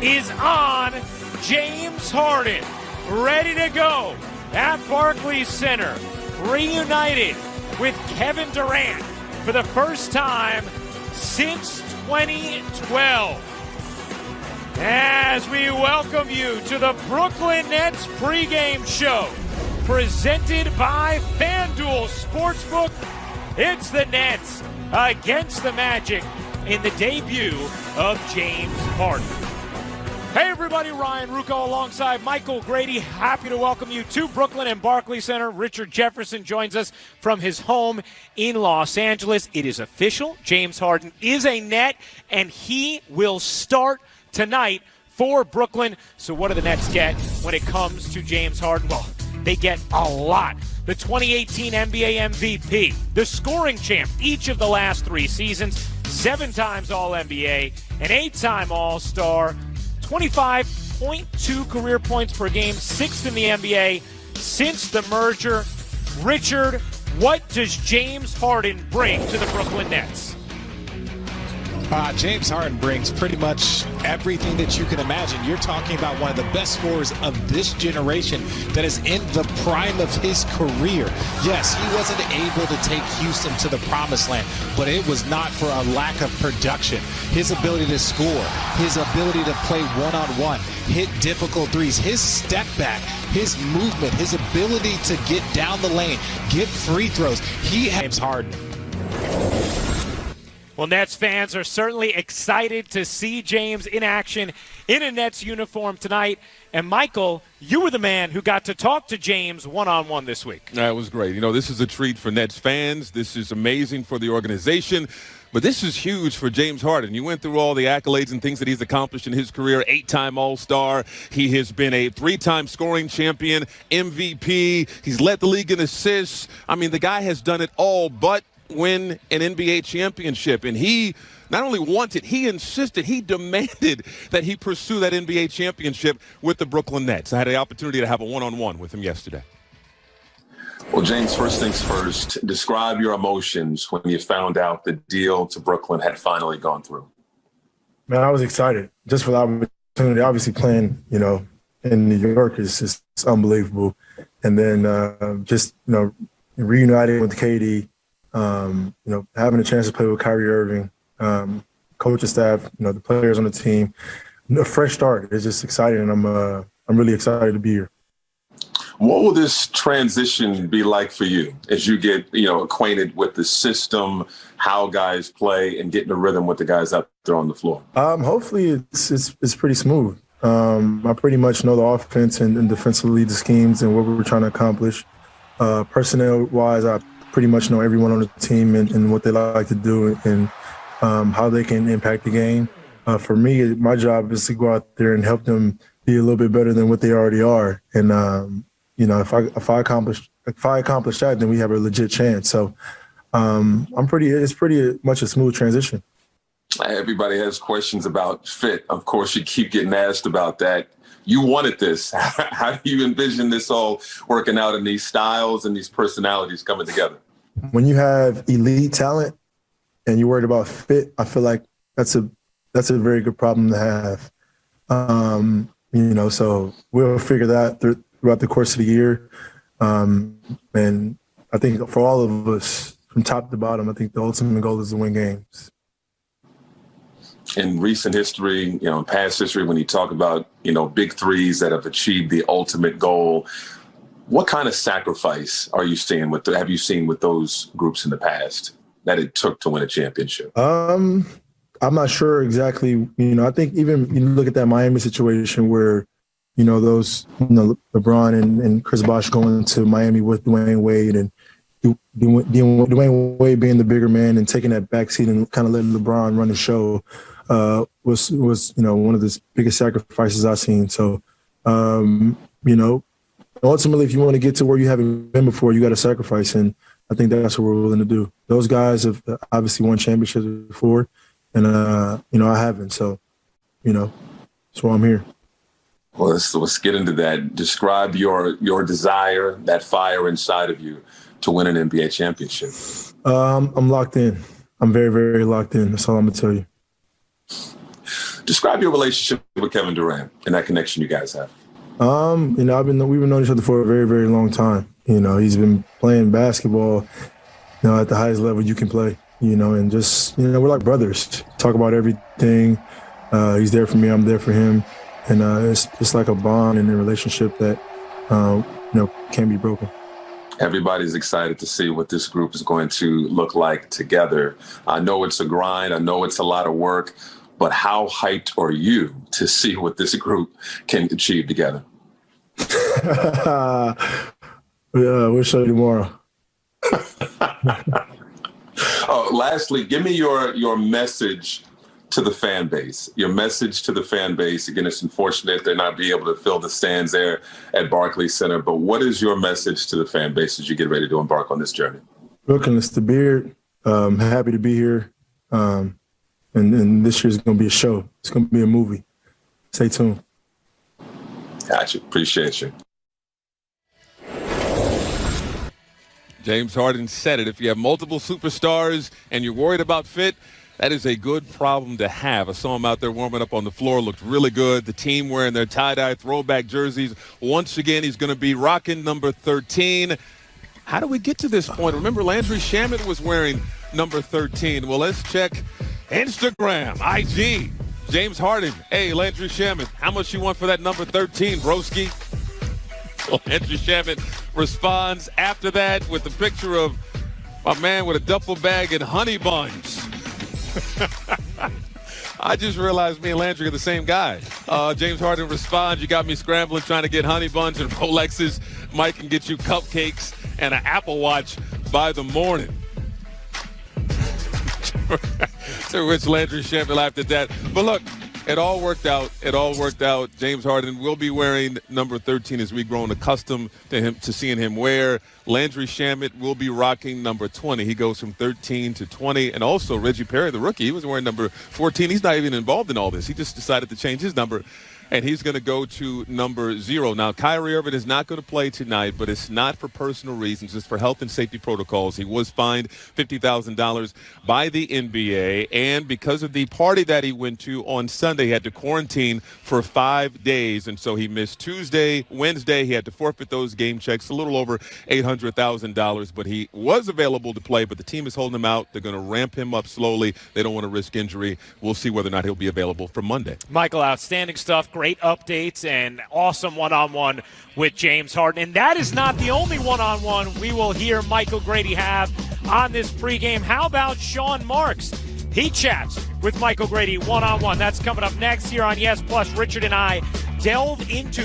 is on James Harden, ready to go at Barclays Center, reunited with Kevin Durant for the first time since 2012. As we welcome you to the Brooklyn Nets pregame show, presented by FanDuel Sportsbook. It's the Nets against the Magic in the debut of James Harden. Hey everybody, Ryan Rucco alongside Michael Grady. Happy to welcome you to Brooklyn and Barclays Center. Richard Jefferson joins us from his home in Los Angeles. It is official. James Harden is a Net, and he will start tonight for Brooklyn. So what do the Nets get when it comes to James Harden? Well, they get a lot. The 2018 NBA MVP, the scoring champ each of the last 3 seasons, 7 times All-NBA, an 8-time All-Star, 25.2 career points per game, 6th in the NBA since the merger. Richard, what does James Harden bring to the Brooklyn Nets? James Harden brings pretty much everything that you can imagine. You're talking about one of the best scorers of this generation that is in the prime of his career. Yes, he wasn't able to take Houston to the promised land, but it was not for a lack of production. His ability to score, his ability to play one-on-one, hit difficult threes, his step back, his movement, his ability to get down the lane, get free throws. James Harden. Well, Nets fans are certainly excited to see James in action in a Nets uniform tonight. And, Michael, you were the man who got to talk to James one-on-one this week. That was great. You know, this is a treat for Nets fans. This is amazing for the organization. But this is huge for James Harden. You went through all the accolades and things that he's accomplished in his career. 8-time All-Star. He has been a 3-time scoring champion, MVP. He's led the league in assists. I mean, the guy has done it all but win an NBA championship. And he not only wanted, he insisted, he demanded that he pursue that NBA championship with the Brooklyn Nets. I had the opportunity to have a one-on-one with him yesterday. Well, James, first things first, describe your emotions when you found out the deal to Brooklyn had finally gone through. Man, I was excited just for the opportunity. Obviously playing, in New York is just unbelievable. And then reuniting with KD, having a chance to play with Kyrie Irving, coaching staff, the players on the team, a fresh start. It's just exciting, and I'm really excited to be here. What will this transition be like for you as you get, acquainted with the system, how guys play, and getting a rhythm with the guys out there on the floor? Hopefully it's pretty smooth. I pretty much know the offense and defensively the schemes and what we're trying to accomplish. Personnel-wise, I pretty much know everyone on the team and what they like to do and how they can impact the game. For me, my job is to go out there and help them be a little bit better than what they already are. And if I accomplish that, then we have a legit chance. So it's pretty much a smooth transition. Everybody has questions about fit. Of course, you keep getting asked about that. You wanted this. How do you envision this all working out in these styles and these personalities coming together? When you have elite talent and you're worried about fit, I feel like that's a very good problem to have. So we'll figure that throughout the course of the year. And I think for all of us, from top to bottom, I think the ultimate goal is to win games. In recent history, past history, when you talk about, big threes that have achieved the ultimate goal, what kind of sacrifice have you seen with those groups in the past that it took to win a championship? I'm not sure exactly. I think even you look at that Miami situation where, LeBron and Chris Bosh going to Miami with Dwayne Wade and Dwayne Wade being the bigger man and taking that backseat and kind of letting LeBron run the show was one of the biggest sacrifices I've seen. So, ultimately, if you want to get to where you haven't been before, you got to sacrifice, and I think that's what we're willing to do. Those guys have obviously won championships before, and I haven't. So, that's why I'm here. Well, let's get into that. Describe your desire, that fire inside of you to win an NBA championship. I'm locked in. I'm very, very locked in. That's all I'm going to tell you. Describe your relationship with Kevin Durant and that connection you guys have. We've been knowing each other for a very, very long time. He's been playing basketball, at the highest level you can play, and just, we're like brothers. Talk about everything. He's there for me, I'm there for him. And it's just like a bond and a relationship that, can't be broken. Everybody's excited to see what this group is going to look like together. I know it's a grind. I know it's a lot of work. But how hyped are you to see what this group can achieve together? We'll show you tomorrow. Lastly, give me your message to the fan base. Your message to the fan base. Again, it's unfortunate they're not be able to fill the stands there at Barclays Center. But what is your message to the fan base as you get ready to embark on this journey? Brooklyn, it's the Beard. Happy to be here. And this year's going to be a show. It's going to be a movie. Stay tuned. Gotcha. Appreciate you. James Harden said it. If you have multiple superstars and you're worried about fit, that is a good problem to have. I saw him out there warming up on the floor. Looked really good. The team wearing their tie-dye throwback jerseys. Once again, he's going to be rocking number 13. How do we get to this point? Remember, Landry Shamet was wearing number 13. Well, let's check Instagram, IG, James Harden. Hey, Landry Shamet, how much you want for that number 13, broski? Landry Shamet responds after that with a picture of my man with a duffel bag and honey buns. I just realized me and Landry are the same guy. James Harden responds, you got me scrambling trying to get honey buns and Rolexes. Mike can get you cupcakes and an Apple Watch by the morning. To which Landry Shamet laughed at that. But look, it all worked out. James Harden will be wearing number 13 as we've grown accustomed to seeing him wear. Landry Shamet will be rocking number 20. He goes from 13 to 20. And also Reggie Perry, the rookie, he was wearing number 14. He's not even involved in all this. He just decided to change his number. And he's going to go to number 0. Now, Kyrie Irving is not going to play tonight, but it's not for personal reasons. It's for health and safety protocols. He was fined $50,000 by the NBA. And because of the party that he went to on Sunday, he had to quarantine for 5 days. And so he missed Tuesday, Wednesday. He had to forfeit those game checks, a little over $800,000. But he was available to play, but the team is holding him out. They're going to ramp him up slowly. They don't want to risk injury. We'll see whether or not he'll be available for Monday. Michael, outstanding stuff. Great updates and awesome one-on-one with James Harden. And that is not the only one-on-one we will hear Michael Grady have on this pregame. How about Sean Marks? He chats with Michael Grady one-on-one. That's coming up next here on Yes Plus. Richard and I delve into